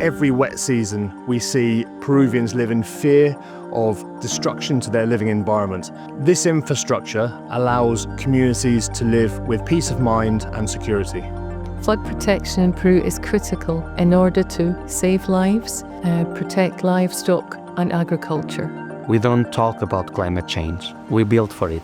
Every wet season, we see Peruvians live in fear of destruction to their living environment. This infrastructure allows communities to live with peace of mind and security. Flood protection in Peru is critical in order to save lives, protect livestock and agriculture. We don't talk about climate change, we build for it.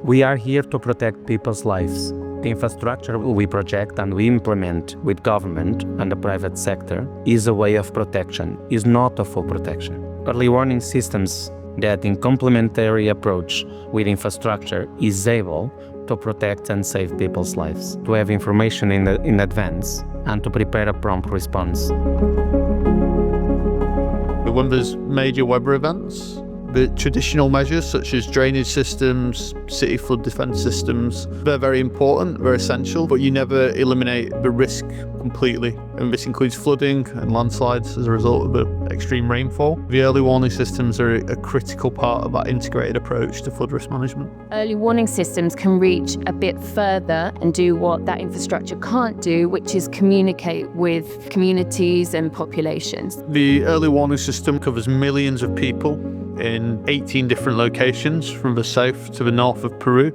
We are here to protect people's lives. The infrastructure we project and we implement with government and the private sector is a way of protection, is not a full protection. Early warning systems that in complementary approach with infrastructure is able to protect and save people's lives, to have information in advance and to prepare a prompt response. When there's major weather events, the traditional measures such as drainage systems, city flood defence systems, they're very important, they're essential, but you never eliminate the risk completely. And this includes flooding and landslides as a result of the extreme rainfall. The early warning systems are a critical part of that integrated approach to flood risk management. Early warning systems can reach a bit further and do what that infrastructure can't do, which is communicate with communities and populations. The early warning system covers millions of people in 18 different locations from the south to the north of Peru.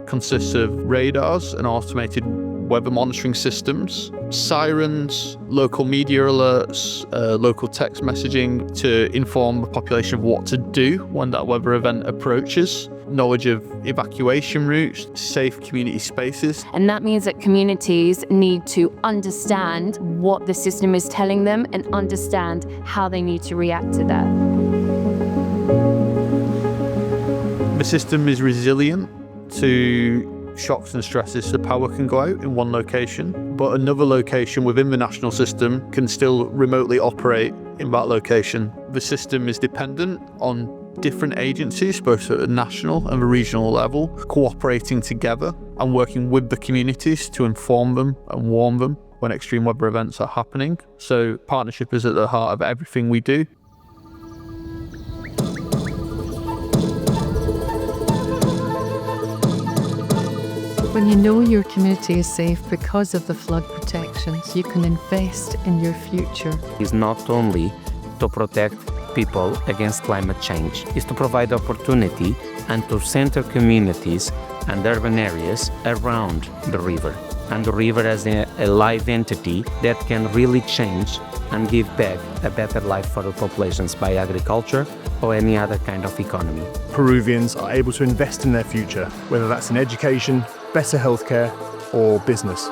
Consists of radars and automated weather monitoring systems, sirens, local media alerts, local text messaging to inform the population of what to do when that weather event approaches, knowledge of evacuation routes, safe community spaces. And that means that communities need to understand what the system is telling them and understand how they need to react to that. The system is resilient to shocks and stresses. The power can go out in one location, but another location within the national system can still remotely operate in that location. The system is dependent on different agencies, both at the national and the regional level, cooperating together and working with the communities to inform them and warn them when extreme weather events are happening. So partnership is at the heart of everything we do. When you know your community is safe because of the flood protections, you can invest in your future. It's not only to protect people against climate change, it's to provide opportunity and to center communities and urban areas around the river. And the river as a live entity that can really change and give back a better life for the populations by agriculture or any other kind of economy. Peruvians are able to invest in their future, whether that's in education, better healthcare, or business.